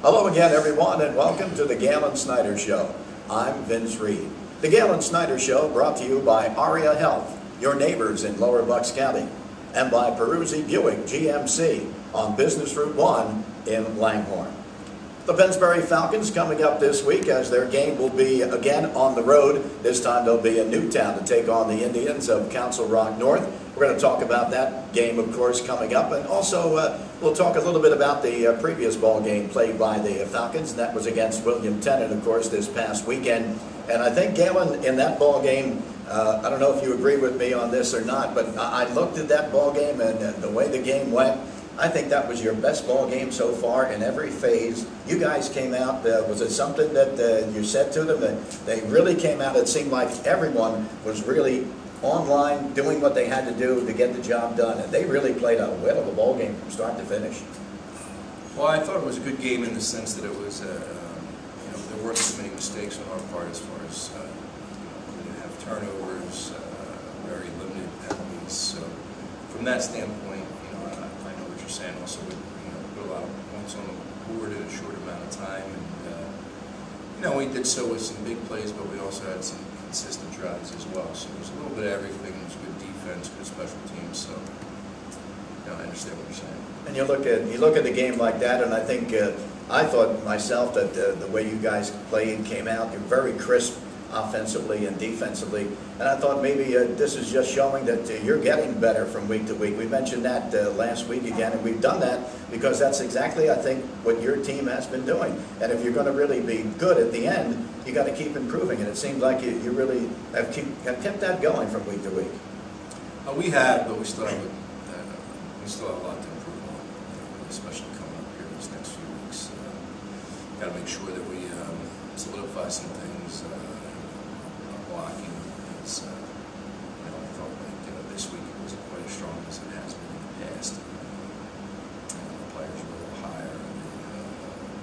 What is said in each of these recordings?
Hello again, everyone, and welcome to the Galen Snyder Show. I'm Vince Reed. The Galen Snyder Show brought to you by Aria Health, your neighbors in Lower Bucks County, and by Peruzzi Buick GMC on Business Route 1 in Langhorne. The Pennsbury Falcons coming up this week, as their game will be again on the road. This time they'll be in Newtown to take on the Indians of Council Rock North. We're going to talk about that game, of course, coming up, and also we'll talk a little bit about the previous ball game played by the Falcons, and that was against William Tennant, of course, this past weekend. And I think, Galen, in that ball game, I don't know if you agree with me on this or not, but I looked at that ball game and the way the game went. I think that was your best ball game so far in every phase. You guys came out, was it something that you said to them that they really came out? It seemed like everyone was really online doing what they had to do to get the job done, and they really played a whale of a ball game from start to finish. Well, I thought it was a good game in the sense that it was, there weren't too many mistakes on our part as far as, we didn't have turnovers, very limited penalties. So from that standpoint, I know what you're saying. Also, we put a lot of points on the board in a short amount of time, and we did so with some big plays, but we also had some consistent drives as well. So there's a little bit of everything. There's good defense, good special teams. So I understand what you're saying. And you look at the game like that, and I think I thought myself that the way you guys played came out, you're very crisp offensively and defensively, and I thought maybe this is just showing that you're getting better from week to week. We mentioned that last week again, and we've done that because that's exactly, I think, what your team has been doing. And if you're going to really be good at the end, you got to keep improving, and it seems like you really have kept that going from week to week. We have, but we still have a lot to improve on, especially coming up here these next few weeks. Got to make sure that we solidify some things. Blocking is, I thought like this week it wasn't quite as strong as it has been in the past. The players were a little higher, and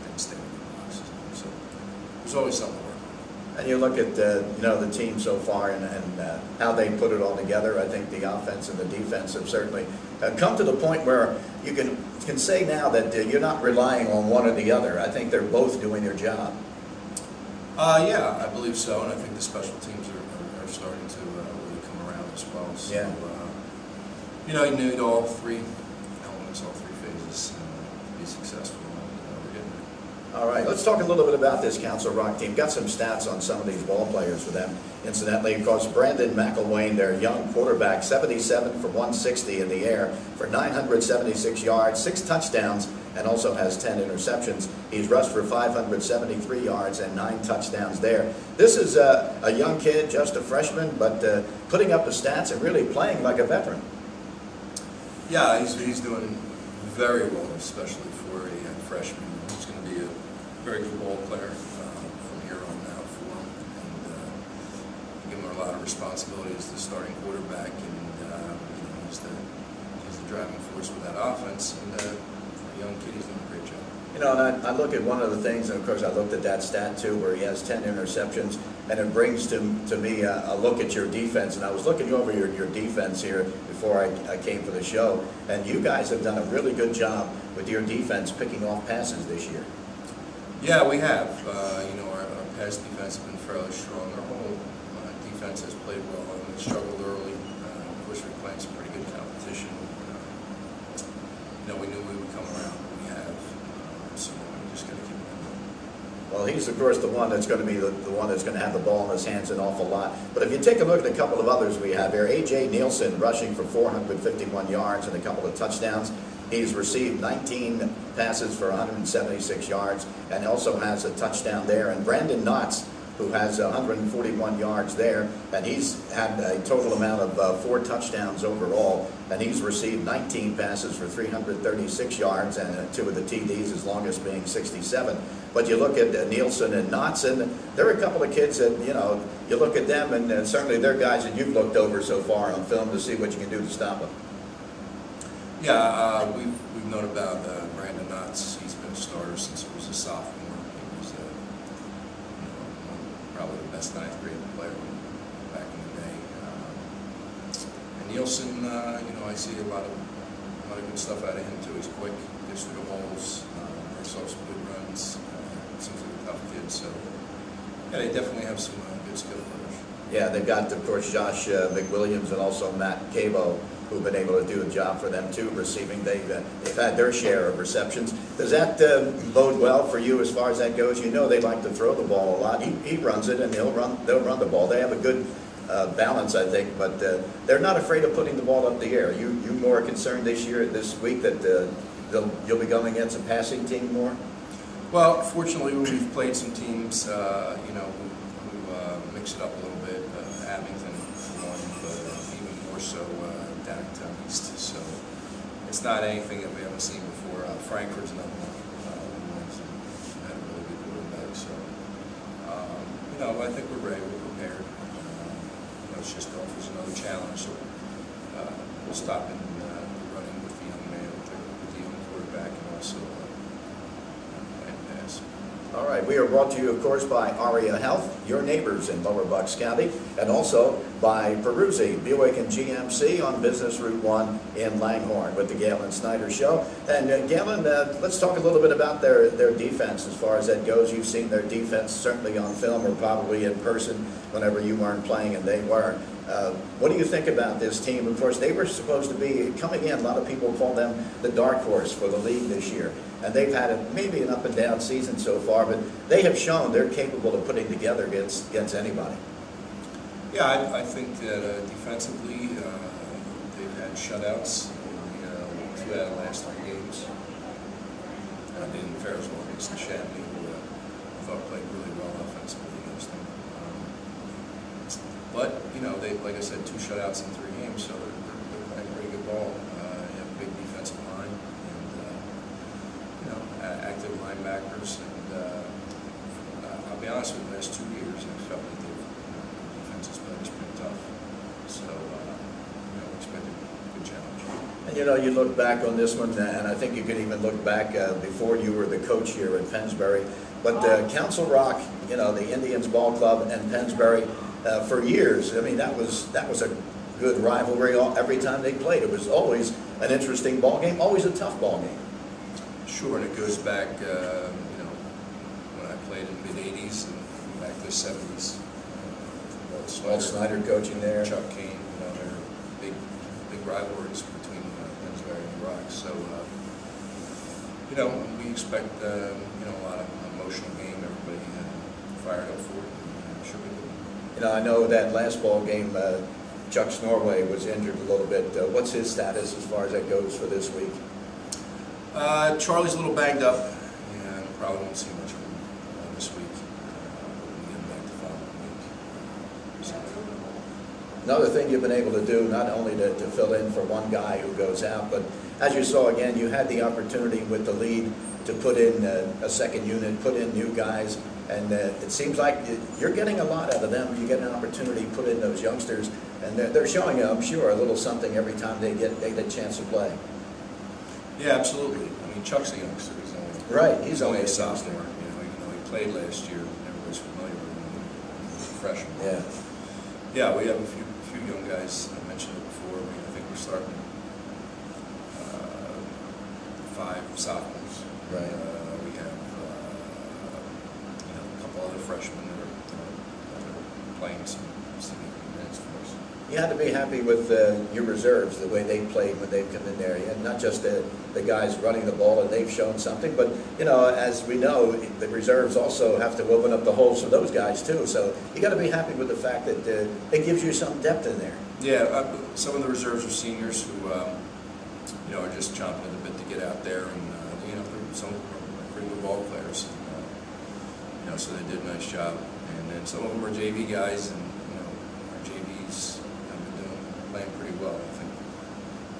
they didn't stay in the boxes. So there's always something to work on. And you look at the team so far and how they put it all together. I think the offense and the defense have certainly come to the point where you can say now that you're not relying on one or the other. I think they're both doing their job. Yeah, I believe so, and I think the special teams are starting to really come around as well. So, yeah. You need all three elements, all three phases to be successful, and we're getting there. All right, let's talk a little bit about this Council Rock team. Got some stats on some of these ball players for them. Incidentally, of course, Brandon McElwain, their young quarterback, 77 for 160 in the air for 976 yards, 6 touchdowns, and also has 10 interceptions. He's rushed for 573 yards and 9 touchdowns there. This is a young kid, just a freshman, but putting up the stats and really playing like a veteran. Yeah, he's doing very well, especially for a freshman. He's going to be a very good ball player from here on out for him. And give him a lot of responsibility as the starting quarterback, and he's the driving force with that offense. And young kid, he's doing a great job. And I look at one of the things, and of course I looked at that stat too, where he has 10 interceptions, and it brings to me a look at your defense. And I was looking over your defense here before I came for the show, and you guys have done a really good job with your defense picking off passes this year. Yeah, we have. Our pass defense has been fairly strong. Our whole defense has played well. We struggled early. Of course, we're playing some pretty good competition. We knew we would come around, but we have. So we just got to keep it. Well, he's, of course, the one that's going to be the one that's going to have the ball in his hands an awful lot. But if you take a look at a couple of others we have here, A.J. Nielsen rushing for 451 yards and a couple of touchdowns. He's received 19 passes for 176 yards and also has a touchdown there. And Brandon Knotts, who has 141 yards there, and he's had a total amount of 4 touchdowns overall, and he's received 19 passes for 336 yards and 2 of the TDs, his longest being 67. But you look at Nielsen and Knotts, and there are a couple of kids that, you look at them, and certainly they're guys that you've looked over so far on film to see what you can do to stop them. Yeah, we've known about Brandon Knotts. He's been a starter since he was a sophomore. He was probably the best 9th grade player back in the day. And Nielsen, I see a lot of good stuff out of him too. He's quick, gets through the holes, makes off some good runs. So, yeah, they definitely have some good skill players. Yeah, they've got, of course, Josh McWilliams and also Matt Cabo, who've been able to do a job for them too, receiving. They've had their share of receptions. Does that bode well for you as far as that goes? You know they like to throw the ball a lot. He runs it, and they'll run the ball. They have a good balance, I think, but they're not afraid of putting the ball up the air. You more concerned this week that you'll be going against a passing team more? Well, fortunately, we've played some teams, you know, who mix it up a little bit. Abington, for one, but even more so downtown east. So it's not anything that we haven't seen before. Frankfurt's another one. Had a really good quarterback. So, you know, I think we're ready. We're prepared. You know, it's just offers another challenge. So we'll stop in running with the young man, with the young quarterback, and also. All right, we are brought to you, of course, by Aria Health, your neighbors in Lower Bucks County, and also by Peruzzi, Buick and GMC on Business Route 1 in Langhorne with the Galen Snyder Show. And Galen, let's talk a little bit about their defense as far as that goes. You've seen their defense certainly on film or probably in person whenever you weren't playing and they were. What do you think about this team? Of course, they were supposed to be coming in. A lot of people call them the dark horse for the league this year. And they've had maybe an up and down season so far, but they have shown they're capable of putting together against anybody. Yeah, I think that defensively, they've had shutouts in 2 out of the last 3 games. They didn't fare as well against the Chamonix, who I thought played really well offensively against them. But, you know, they, like I said, 2 shutouts in 3 games, so they're playing pretty good ball. They have a big defensive line and, you know, active linebackers. And I'll be honest with you, the last 2 years, I felt like the defense has been pretty tough. So, you know, expect a good challenge. And, you know, you look back on this one, and I think you could even look back before you were the coach here at Pennsbury. But Council Rock, you know, the Indians Ball Club and Pennsbury, for years, I mean, that was a good rivalry every time they played. It was always an interesting ball game, always a tough ball game. Sure, and it goes back, you know, when I played in the mid-'80s and back to the 70s. Walt Snyder coaching there. Chuck Kane, you know, they're big rivalries between Pennsbury and Rock. So, you know, we expect, you know, a lot of emotional game. Everybody fired up for it. Should be good. You know, I know that last ball game, Chuck Snorway was injured a little bit. What's his status as far as that goes for this week? Charlie's a little banged up, and probably won't see much of him this week. We'll get him back the following week. So. Another thing you've been able to do, not only to fill in for one guy who goes out, but as you saw again, you had the opportunity with the lead to put in a second unit, put in new guys. And it seems like you're getting a lot out of them. You get an opportunity to put in those youngsters, and they're showing, I'm sure, a little something every time they get a chance to play. Yeah, absolutely. I mean, Chuck's a youngster. He's only a sophomore. You know, even though he played last year, everybody's familiar with him. He's a freshman. Yeah. Yeah, we have a few young guys. I mentioned it before. I think we're starting 5 sophomores. Right. We have a couple other freshmen that are playing some significant minutes for us. You had to be happy with your reserves, the way they played when they've come in there. And not just the guys running the ball, and they've shown something, but, you know, as we know, the reserves also have to open up the holes for those guys too. So you got to be happy with the fact that it gives you some depth in there. Yeah, some of the reserves are seniors who, you know, are just chomping at the bit to get out there, and you know, some of them are pretty good ball players. And, you know, so they did a nice job. And then some of them are JV guys, and you know, our JVs have been playing pretty well. I think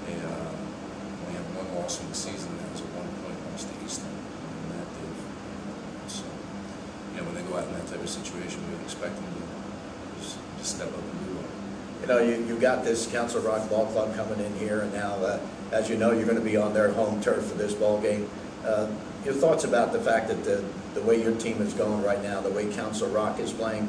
they only have 1 loss in the season. That was a 1-point loss to Easton, and that did. So, you know, when they go out in that type of situation, we would expect them to just step up and do well. You know, you got this Council Rock Ball Club coming in here, and now, as you know, you're going to be on their home turf for this ball game. Your thoughts about the fact that the way your team is going right now, the way Council Rock is playing,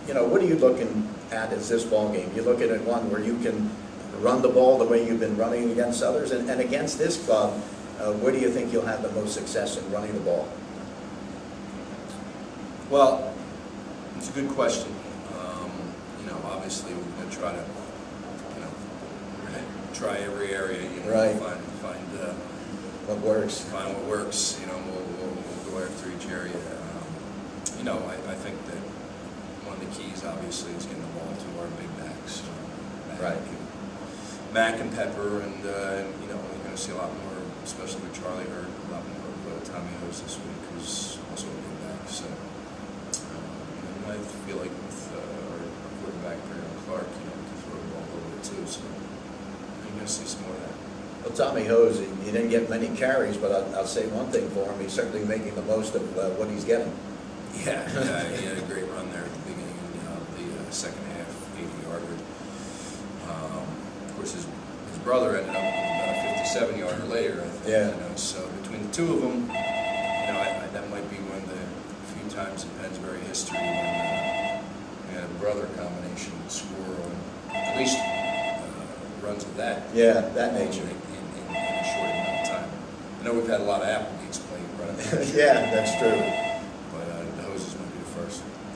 you know, what are you looking at as this ball game? You're looking at one where you can run the ball the way you've been running against others, and against this club, where do you think you'll have the most success in running the ball? Well, it's a good question. Obviously we're going to try to, try every area. Right. Find what works. Find what works. We'll go after each area. I think that one of the keys, obviously, is getting the ball to our big backs. Mac and Pepper, and we're going to see a lot more, especially with Charlie Hurd, a lot more of Tommy Hose this week, who's also a big back. So I feel like with our quarterback, Clark, we can throw the ball a little bit too. So you're going to see some more of that. Well, Tommy Hose, he didn't get many carries, but I'll say one thing for him: he's certainly making the most of what he's getting. Yeah, he had a great run there at the beginning of the second half, 80-yarder. Of course, his brother ended up with about a 57-yarder later, I think. Yeah. So between the two of them, that might be one of the few times in Pennsbury history when we had a brother combination score on at least runs of that. Yeah, that nature. In a short amount of time. I know we've had a lot of Applebee's played, right? Yeah, that's true.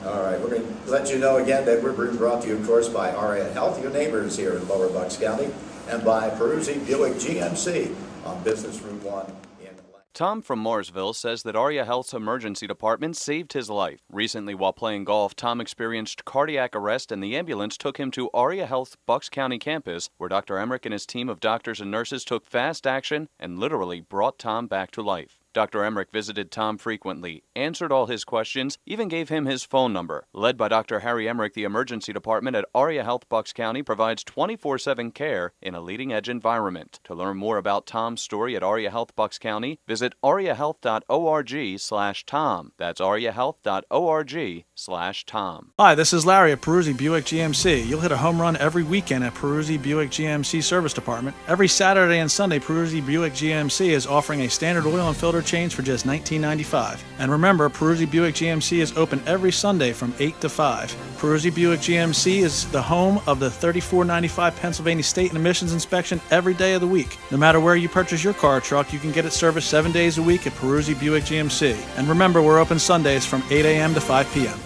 All right, we're going to let you know again that we're brought to you, of course, by Aria Health, your neighbors here in Lower Bucks County, and by Peruzzi Buick GMC on Business Route 1 in Atlanta. Tom from Mooresville says that Aria Health's emergency department saved his life. Recently, while playing golf, Tom experienced cardiac arrest, and the ambulance took him to Aria Health Bucks County campus, where Dr. Emmerich and his team of doctors and nurses took fast action and literally brought Tom back to life. Dr. Emmerich visited Tom frequently, answered all his questions, even gave him his phone number. Led by Dr. Harry Emmerich, the emergency department at Aria Health Bucks County provides 24/7 care in a leading-edge environment. To learn more about Tom's story at Aria Health Bucks County, visit ariahealth.org/Tom. That's ariahealth.org/Tom. Hi, this is Larry at Peruzzi Buick GMC. You'll hit a home run every weekend at Peruzzi Buick GMC Service Department. Every Saturday and Sunday, Peruzzi Buick GMC is offering a standard oil and filter change for just $19.95. And remember, Peruzzi Buick GMC is open every Sunday from 8 to 5. Peruzzi Buick GMC is the home of the $34.95 Pennsylvania State and Emissions Inspection every day of the week. No matter where you purchase your car or truck, you can get it serviced 7 days a week at Peruzzi Buick GMC. And remember, we're open Sundays from 8 a.m. to 5 p.m.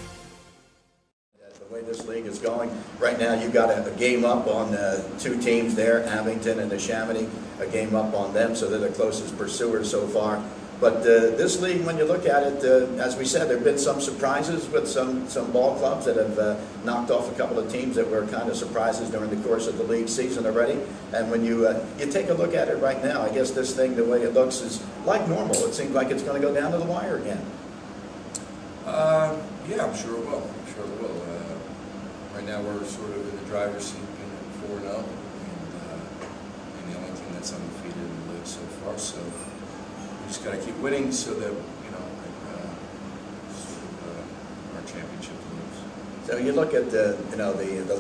The way this league is going, right now you've got a game up on two teams there, Abington and the Chamonix, a game up on them, so they're the closest pursuers so far. But this league, when you look at it, as we said, there have been some surprises with some ball clubs that have knocked off a couple of teams that were kind of surprises during the course of the league season already. And when you take a look at it right now, I guess this thing, the way it looks, is like normal. It seems like it's going to go down to the wire again. Yeah, I'm sure it will. I'm sure it will. Right now we're sort of in the driver's seat at 4-0, and the only team that's undefeated in the league so far. So we just got to keep winning so that our championship moves. So you look at the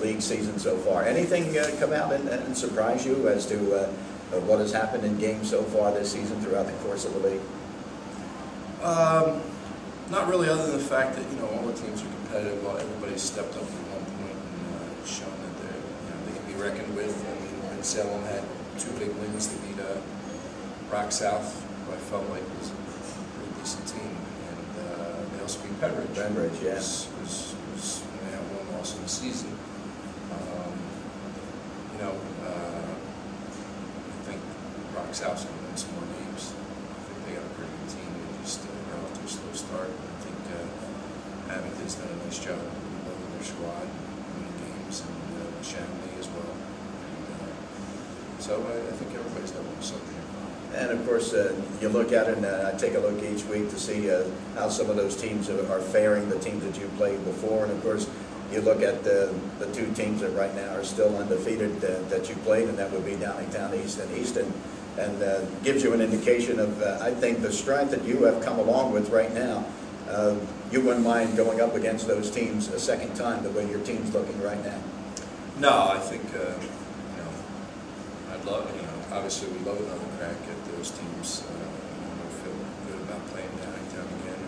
league season so far. Anything come out and surprise you as to what has happened in games so far this season throughout the course of the league? Not really, other than the fact that all the teams are competitive. Everybody's stepped up at one point and shown that they can be reckoned with. And Salem had two big wins to beat Rock South, who I felt like was a pretty decent team, and they also beat Pembridge. Pembridge, yes. Who's only had one loss in the season. I think Rock South's going to win some more games. I think they got a pretty good team. They just got off to a slow start. I think Abington's done a nice job building their squad, winning games, and Chamonix as well. So I think everybody's got something here. And of course, you look at it, and I take a look each week to see how some of those teams are faring, the teams that you played before. And of course, you look at the two teams that right now are still undefeated that you played, and that would be Downingtown East and Easton. And gives you an indication of, I think, the strength that you have come along with right now. You wouldn't mind going up against those teams a second time, the way your team's looking right now? No, I think, I'd love, obviously we love another crack at those teams. We feel good about playing Downingtown again.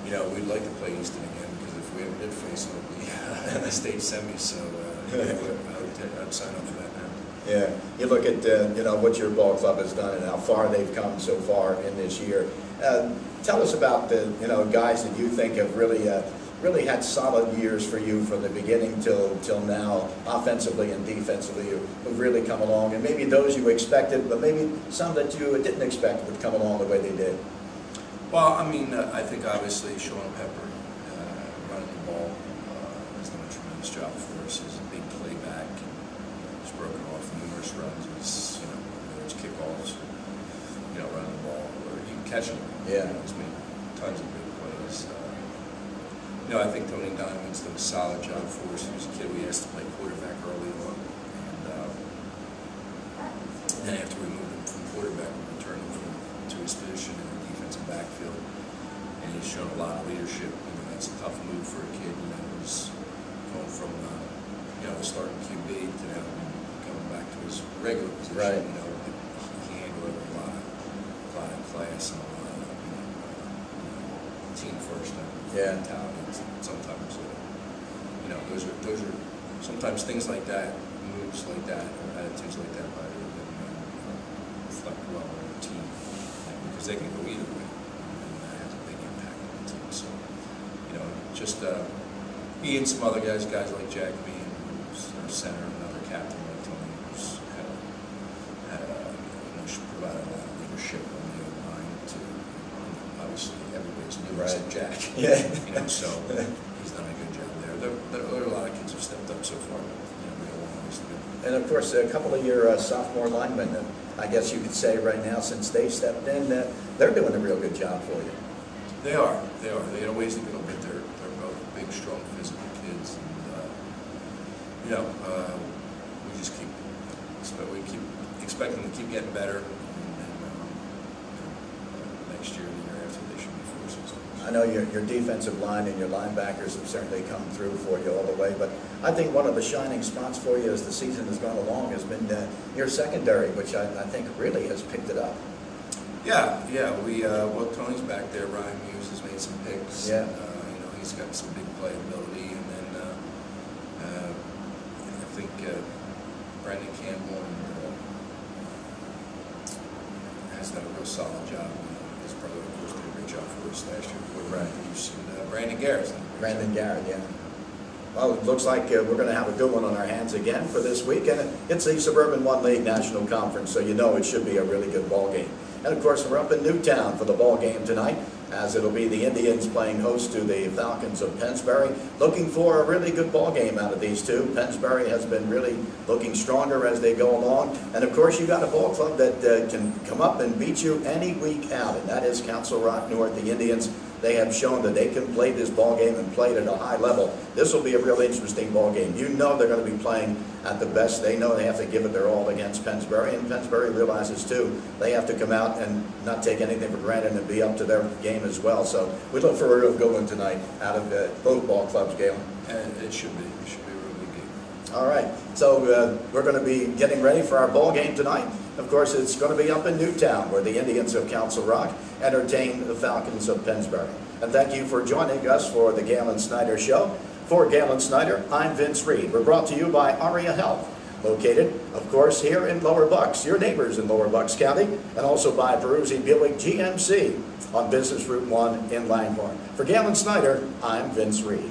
And, we'd like to play Easton again, because if we ever did face them, it would be in the state semi, so I'd sign up for that now. Yeah, you look at what your ball club has done and how far they've come so far in this year, Tell us about the guys that you think have really had solid years for you from the beginning till now, offensively and defensively, who've really come along, and maybe those you expected, but maybe some that you didn't expect would come along the way they did. Well, I mean, I think obviously Sean Pepper running the ball has done a tremendous job for us. He's a big playback. He's broken off numerous runs. He's, whether it's kickoffs, running the ball, or you can catch him. Yeah. He's made tons of big plays. I think Tony Donovan's done a solid job for us. He was a kid we asked to play quarterback early on, and then after we moved him from quarterback, we returned him to his position in the defensive backfield, and he's shown a lot of leadership. That's a tough move for a kid. He's going from the starting QB to now coming back to his regular position. Right. He handled a lot of class and a lot of team first mentality. Sometimes, those are sometimes things like that, moves like that, or attitudes like that, reflect well on the team, because they can go either way, and that has a big impact on the team. So, just he and some other guys like Jack Meehan, who's our center, another captain like Tony, who's provided a lot of leadership on the O-line to, obviously everybody's new except Jack. Yeah. So he's done a good job there. There are a lot of kids who've stepped up so far, but we have a long ways to go. And of course, a couple of your sophomore linemen, I guess you could say right now, since they stepped in, they're doing a real good job for you. They are. They got ways to go, but they're both big, strong, physical kids, and we just keep expecting them to keep getting better, and next year, the year after, they should be forces. I know your defensive line and your linebackers have certainly come through for you all the way, but I think one of the shining spots for you as the season has gone along has been your secondary, which I think really has picked it up. Yeah. Well, Tony's back there. Ryan Muse has made some picks. Yeah. He's got some big playability, and then I think Brandon Campbell has done a real solid job. His brother, of course, did a great job for us last year. And Brandon Garrett. Brandon Garrett, yeah. Well, it looks like we're going to have a good one on our hands again for this week, and it's the Suburban One League National Conference, so it should be a really good ball game. And of course, we're up in Newtown for the ball game tonight, as it'll be the Indians playing host to the Falcons of Pennsbury. Looking for a really good ball game out of these two. Pennsbury has been really looking stronger as they go along. And of course, you got a ball club that can come up and beat you any week out, and that is Council Rock North. The Indians, they have shown that they can play this ball game and play it at a high level. This will be a real interesting ball game. They're going to be playing at the best. They know they have to give it their all against Pennsbury, and Pennsbury realizes too they have to come out and not take anything for granted and be up to their game as well. So we look for a real good one tonight out of both ball clubs, Galen. And it should be a real good game. All right, so we're going to be getting ready for our ball game tonight. Of course, it's going to be up in Newtown, where the Indians of Council Rock entertain the Falcons of Pennsbury. And thank you for joining us for the Galen Snyder Show. For Galen Snyder, I'm Vince Reed. We're brought to you by Aria Health, located, of course, here in Lower Bucks, your neighbors in Lower Bucks County, and also by Peruzzi Buick GMC on Business Route 1 in Langhorne. For Galen Snyder, I'm Vince Reed.